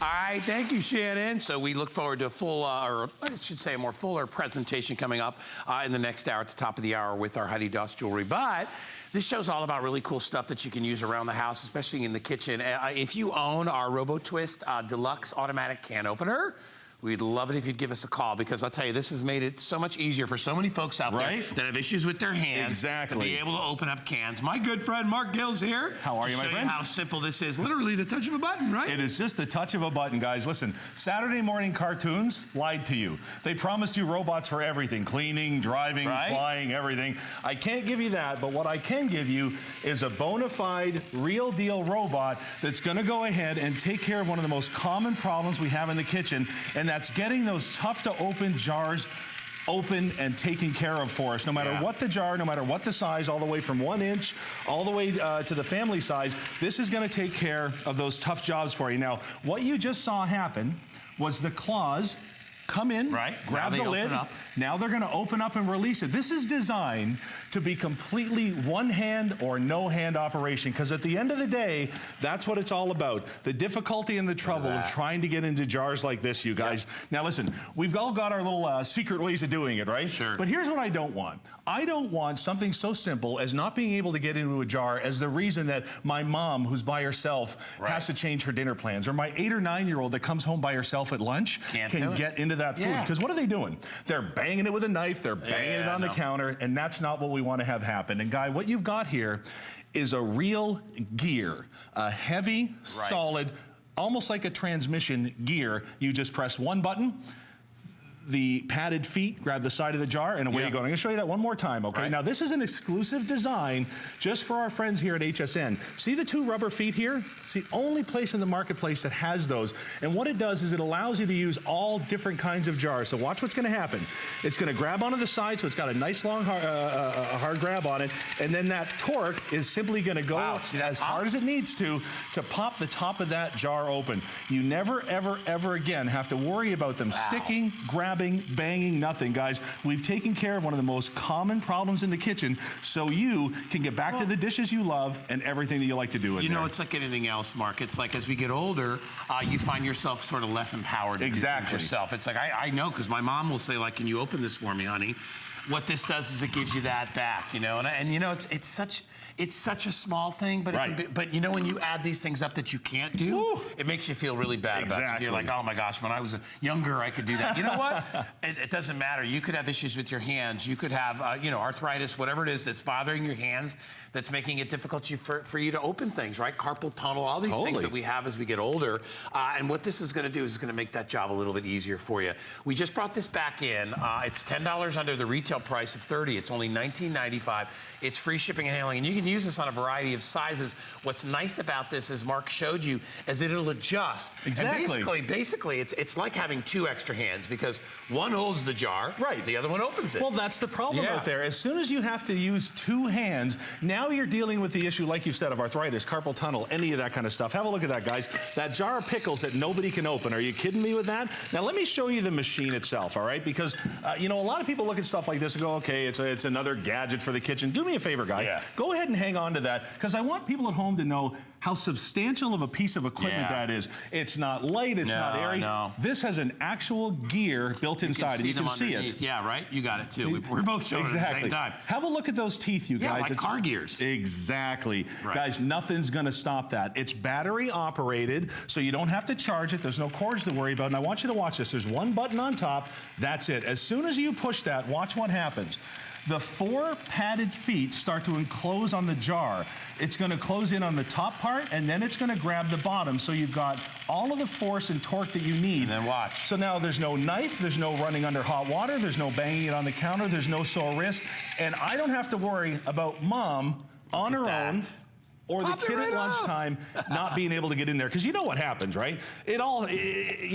All right, thank you, Shannon. So we look forward to a full, or I should say a more fuller presentation coming up in the next hour at the top of the hour with our Heidi Daus jewelry. But this show's all about really cool stuff that you can use around the house, especially in the kitchen. If you own our Robotwist Deluxe automatic can opener, we'd love it if you'd give us a call, because I'll tell you, this has made it so much easier for so many folks out there that have issues with their hands to be able to open up cans. My good friend Mark Gill's here. How are you, my friend? How simple this is. Literally the touch of a button, right? It is just the touch of a button, guys. Listen, Saturday morning cartoons lied to you. They promised you robots for everything: cleaning, driving, flying, everything. I can't give you that, but what I can give you is a bona fide, real deal robot that's gonna go ahead and take care of one of the most common problems we have in the kitchen, and that's getting those tough to open jars open and taken care of for us, no matter what the jar, no matter what the size, all the way from 1 inch, all the way to the family size. This is gonna take care of those tough jobs for you. Now, what you just saw happen was the claws come in, grab the lid. Now they're gonna open up and release it. This is designed to be completely one hand or no hand operation, because at the end of the day, that's what it's all about. The difficulty and the trouble of trying to get into jars like this, you guys. Now listen, we've all got our little secret ways of doing it, right? Sure. But here's what I don't want. I don't want something so simple as not being able to get into a jar as the reason that my mom, who's by herself, has to change her dinner plans, or my 8 or 9-year-old that comes home by herself at lunch can get into that food. Because what are they doing? They're banging it with a knife, they're banging it on the counter, and that's not what we want to have happen. And Guy, what you've got here is a real gear, a heavy, solid, almost like a transmission gear. You just press one button, the padded feet grab the side of the jar, and away you go. I'm gonna show you that one more time, okay? Now, this is an exclusive design just for our friends here at HSN. See the 2 rubber feet here? It's the only place in the marketplace that has those. And what it does is it allows you to use all different kinds of jars. So watch what's gonna happen. It's gonna grab onto the side, so it's got a nice long hard grab on it, and then that torque is simply gonna go as hard as it needs to pop the top of that jar open. You never, ever, ever again have to worry about them sticking, grabbing, banging, nothing, guys. We've taken care of one of the most common problems in the kitchen, so you can get back to the dishes you love and everything that you like to do in there. You know, it's like anything else, Mark. It's like as we get older, you find yourself sort of less empowered to do things yourself. It's like, I know, because my mom will say, like, can you open this for me, honey? What this does is it gives you that back, you know? And you know, it's such a small thing, but but you know, when you add these things up that you can't do, it makes you feel really bad about it. You're like, oh my gosh, when I was younger, I could do that. You know what? It doesn't matter. You could have issues with your hands. You could have, you know, arthritis, whatever it is that's bothering your hands, that's making it difficult for you to open things, right? Carpal tunnel, all these things that we have as we get older. And what this is gonna do is it's gonna make that job a little bit easier for you. We just brought this back in. It's $10 under the retail price of $30. It's only $19.95. It's free shipping and handling, and you can use this on a variety of sizes. What's nice about this, as Mark showed you, is that it'll adjust. And basically, it's like having 2 extra hands, because one holds the jar, the other one opens it. Well, that's the problem out there. As soon as you have to use 2 hands, now you're dealing with the issue, like you said, of arthritis, carpal tunnel, any of that kind of stuff. Have a look at that, guys. That jar of pickles that nobody can open. Are you kidding me with that? Now, let me show you the machine itself, all right? Because, you know, a lot of people look at stuff like this and go, okay, it's another gadget for the kitchen. Do me a favor, guy. Go ahead and hang on to that, because I want people at home to know how substantial of a piece of equipment that is. It's not light, it's not airy. This has an actual gear built inside, and you can see it. Yeah, right? You got it too. We're both showing it at the same time. Have a look at those teeth, you guys. Like car gears. Exactly. Guys, nothing's gonna stop that. It's battery operated, so you don't have to charge it. There's no cords to worry about. And I want you to watch this. There's one button on top. That's it. As soon as you push that, watch what happens. The 4 padded feet start to enclose on the jar. It's gonna close in on the top part, and then it's gonna grab the bottom, so you've got all of the force and torque that you need. And then watch. So now there's no knife, there's no running under hot water, there's no banging it on the counter, there's no sore wrist, and I don't have to worry about mom on her own, or the kid at lunchtime not being able to get in there. Because you know what happens, right? You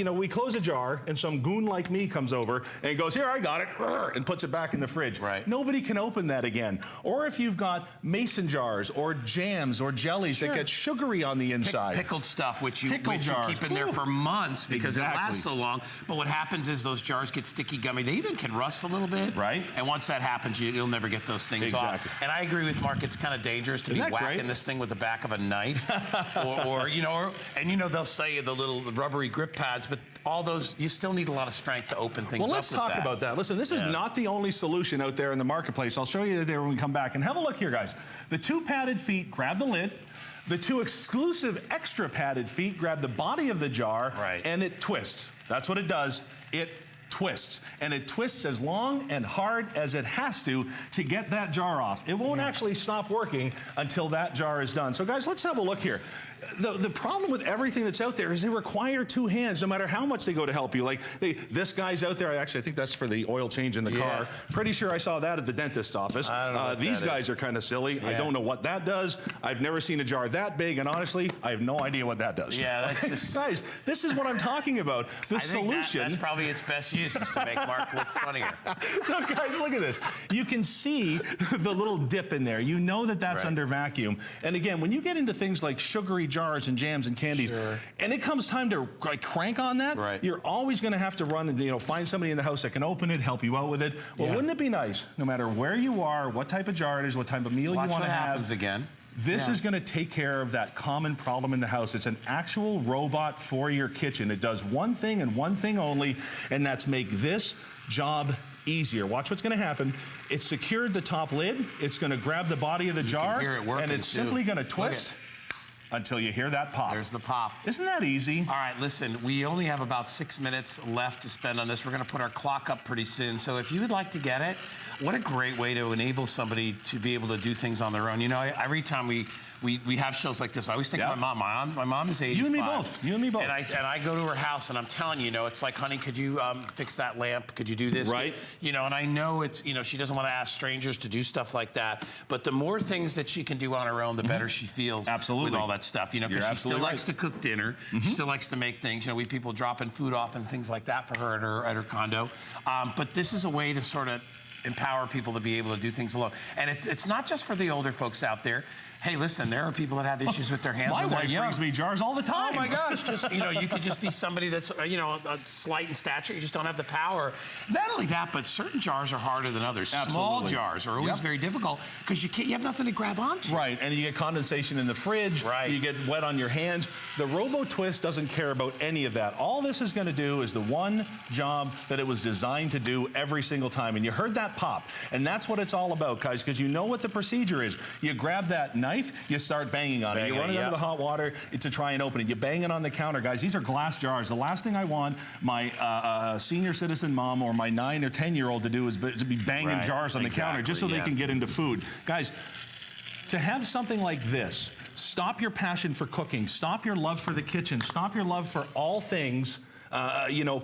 know, we close a jar and some goon like me comes over and goes, here, I got it, and puts it back in the fridge. Nobody can open that again. Or if you've got mason jars or jams or jellies that get sugary on the inside. Pickled stuff, which you keep in there for months because it lasts so long. But what happens is those jars get sticky, gummy. They even can rust a little bit. And once that happens, you'll never get those things off. And I agree with Mark, it's kind of dangerous to be whacking this thing with the back of a knife, they'll say the little rubbery grip pads, but all those, you still need a lot of strength to open things up. Well, let's talk about that. Listen, this is not the only solution out there in the marketplace. I'll show you that there when we come back. And have a look here, guys. The 2 padded feet grab the lid. The 2 exclusive extra padded feet grab the body of the jar, and it twists. That's what it does. It twists. And it twists as long and hard as it has to get that jar off. It won't actually stop working until that jar is done. So guys, let's have a look here. The problem with everything that's out there is they require 2 hands, no matter how much they go to help you. Like this guy's out there. Actually, I think that's for the oil change in the car. Pretty sure I saw that at the dentist's office. I don't know what these guys are kind of silly. I don't know what that does. I've never seen a jar that big, and honestly, I have no idea what that does. Yeah, that's just... Guys, this is what I'm talking about. The solution... that's probably its best use, is to make Mark look funnier. So guys, look at this. You can see the little dip in there. You know that that's under vacuum. And again, when you get into things like sugary jars and jams and candies, and it comes time to crank on that, you're always going to have to run and find somebody in the house that can open it, help you out with it. Well, wouldn't it be nice, no matter where you are, what type of jar it is, what type of meal you want to have, happens again. This is going to take care of that common problem in the house. It's an actual robot for your kitchen. It does one thing and one thing only, and that's make this job easier. Watch what's going to happen. It's secured the top lid. It's going to grab the body of the jar, and it's simply going to twist until you hear that pop. There's the pop. Isn't that easy? All right, listen, we only have about 6 minutes left to spend on this. We're going to put our clock up pretty soon. So if you would like to get it, what a great way to enable somebody to be able to do things on their own. Every time we have shows like this, I always think of my mom. My mom is 85. You and me both. You and me both. And I go to her house, and I'm telling you, it's like, honey, could you fix that lamp? Could you do this? Right. And I know it's, she doesn't want to ask strangers to do stuff like that. But the more things that she can do on her own, the better she feels. Absolutely. With all that stuff. Because she still likes to cook dinner. She still likes to make things. We people dropping food off and things like that for her at her condo. But this is a way to sort of empower people to be able to do things alone. And it's not just for the older folks out there. Hey, listen, there are people that have issues with their hands when they're young. My wife brings me jars all the time. Oh my gosh, just, you could just be somebody that's, slight in stature, you just don't have the power. Not only that, but certain jars are harder than others. Small jars are always very difficult because you have nothing to grab onto. Right, and you get condensation in the fridge, you get wet on your hands. The Robotwist doesn't care about any of that. All this is going to do is the one job that it was designed to do every single time. And you heard that pop, and that's what it's all about, guys, because you know what the procedure is. You grab that knife, you start banging on it. You run it under the hot water to try and open it. You bang it on the counter, guys. These are glass jars. The last thing I want my senior citizen mom or my 9 or 10-year-old to do is to be banging jars on the counter just so they can get into food. Guys, to have something like this, stop your passion for cooking, stop your love for the kitchen, stop your love for all things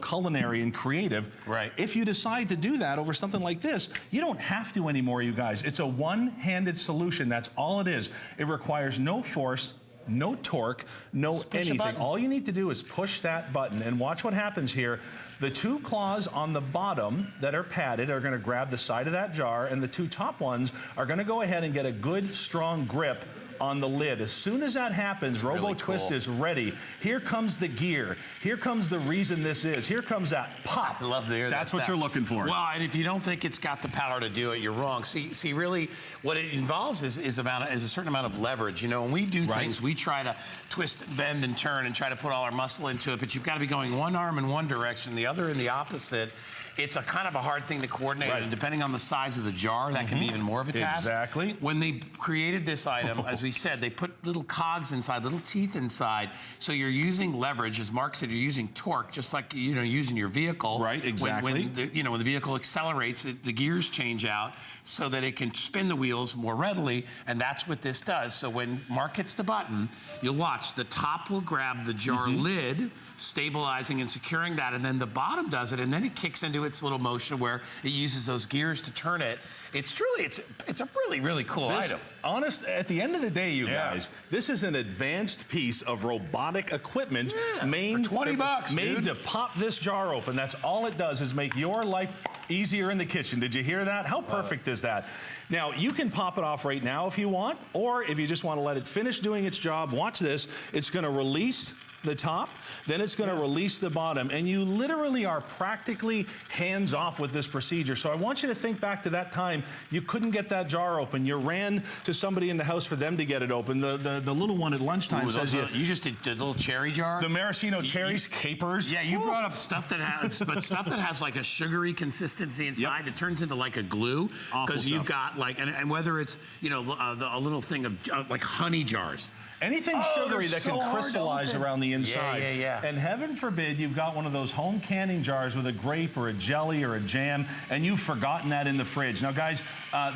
culinary and creative. Right. If you decide to do that over something like this, you don't have to anymore, you guys. It's a one-handed solution. That's all it is. It requires no force, no torque, no anything. All you need to do is push that button, and watch what happens here. The 2 claws on the bottom that are padded are going to grab the side of that jar, and the 2 top ones are going to go ahead and get a good, strong grip on the lid. As soon as that happens, Robotwist is ready. Here comes the gear. Here comes the reason this is. Here comes that pop. I love to hear that. That's what you're looking for. Well, and if you don't think it's got the power to do it, you're wrong. See, really, what it involves is a certain amount of leverage. When we do things, we try to twist, bend, and turn and try to put all our muscle into it, but you've got to be going one arm in one direction, the other in the opposite. It's a kind of a hard thing to coordinate, and depending on the size of the jar, that can be even more of a task. Exactly. When they created this item, as we said, they put little cogs inside, little teeth inside, so you're using leverage. As Mark said, you're using torque, just like using your vehicle. Right, exactly. When the vehicle accelerates, the gears change out so that it can spin the wheels more readily, and that's what this does. So when Mark hits the button, you'll watch, the top will grab the jar lid, stabilizing and securing that, and then the bottom does it, and then it kicks into its little motion where it uses those gears to turn it. It's a really, really cool item. Honest, at the end of the day, you guys, this is an advanced piece of robotic equipment made for $20, made to pop this jar open. That's all it does, is make your life easier in the kitchen. Did you hear that? How perfect is that? Now, you can pop it off right now if you want, or if you just want to let it finish doing its job, watch this. It's going to release the top, then it's going to release the bottom, and you literally are practically hands off with this procedure. So I want you to think back to that time you couldn't get that jar open. You ran to somebody in the house for them to get it open. The little one at lunchtime says you just did the little cherry jar? The maraschino cherries, capers. Yeah, you brought up stuff that has like a sugary consistency inside. It turns into like a glue because you've got like, and whether it's, you know, a little thing of like honey jars. Anything sugary that can crystallize around the inside. Yeah. And heaven forbid you've got one of those home canning jars with a grape or a jelly or a jam, and you've forgotten that in the fridge. Now, guys,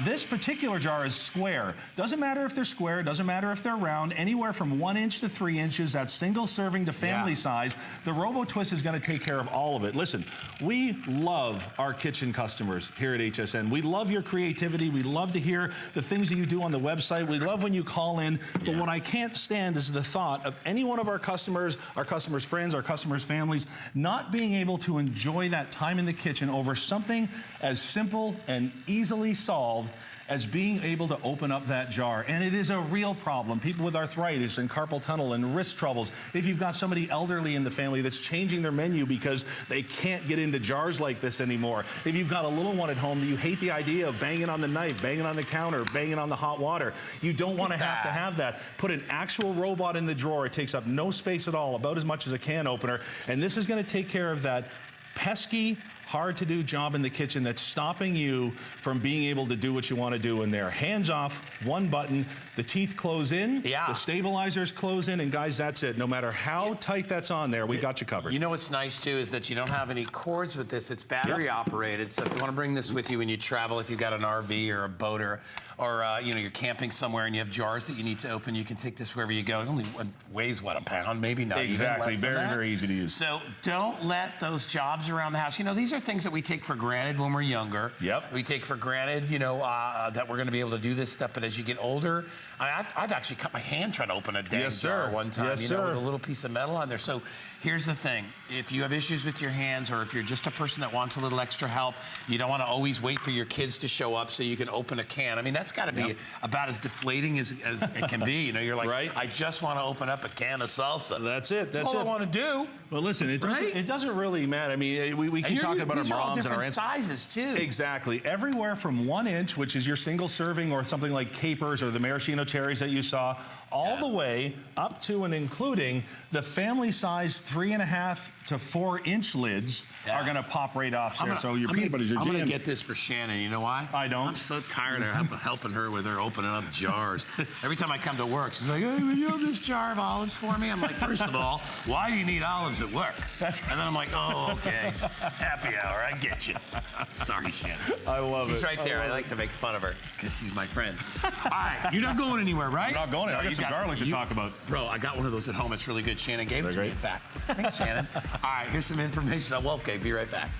this particular jar is square. Doesn't matter if they're square, doesn't matter if they're round, anywhere from 1 inch to 3 inches, that's single serving to family size. The Robotwist is going to take care of all of it. Listen, we love our kitchen customers here at HSN. We love your creativity. We love to hear the things that you do on the website. We love when you call in. But what I can't stand is the thought of any one of our customers' friends, our customers' families, not being able to enjoy that time in the kitchen over something as simple and easily solved as being able to open up that jar. And it is a real problem. People with arthritis and carpal tunnel and wrist troubles. If you've got somebody elderly in the family that's changing their menu because they can't get into jars like this anymore. If you've got a little one at home that you hate the idea of banging on the knife, banging on the counter, banging on the hot water. You don't want to have that. Put an actual robot in the drawer. It takes up no space at all, about as much as a can opener. And this is going to take care of that pesky, hard-to-do job in the kitchen that's stopping you from being able to do what you want to do in there. Hands off, one button, the teeth close in, the stabilizers close in, and guys, that's it. No matter how tight that's on there, we got you covered. You know what's nice, too, is that you don't have any cords with this. It's battery-operated, so if you want to bring this with you when you travel, if you've got an RV or a boat or you know, you're camping somewhere and you have jars that you need to open, you can take this wherever you go. It only weighs, what, a pound? Maybe not exactly. Even less than that. Very easy to use. So don't let those jobs around the house, you know, these are things that we take for granted when we're younger. We take for granted, you know, that we're going to be able to do this stuff, but as you get older, I've actually cut my hand trying to open a dang jar one time, with a little piece of metal on there. So here's the thing. If you have issues with your hands, or if you're just a person that wants a little extra help, you don't want to always wait for your kids to show up so you can open a can. I mean, that's got to be about as deflating as it can be. You know, you're like, I just want to open up a can of salsa. That's it. That's all I want to do. Well, listen, it doesn't really matter. I mean, we keep talking about our moms and our aunts. Sizes too. Exactly. Everywhere from 1 inch, which is your single serving, or something like capers or the maraschino cherries that you saw, all the way up to and including the family size 3.5 to 4 inch lids are going to pop right off there. So your peanut butters, your jams. I'm going to get this for Shannon. You know why? I don't. I'm so tired of helping her with her opening up jars. Every time I come to work, she's like, hey, will you have this jar of olives for me? I'm like, first of all, why do you need olives at work? And then I'm like, oh, okay. Happy hour. I get you. Sorry, Shannon. I love it. She's right there. I like to make fun of her because she's my friend. All right. You're not going anywhere, right? I'm not going anywhere. I got some garlic to talk about. Bro, I got one of those at home. It's really good. Shannon gave it to me, in fact. Thanks, Shannon. All right. Here's some information on Wolfgang. Be right back.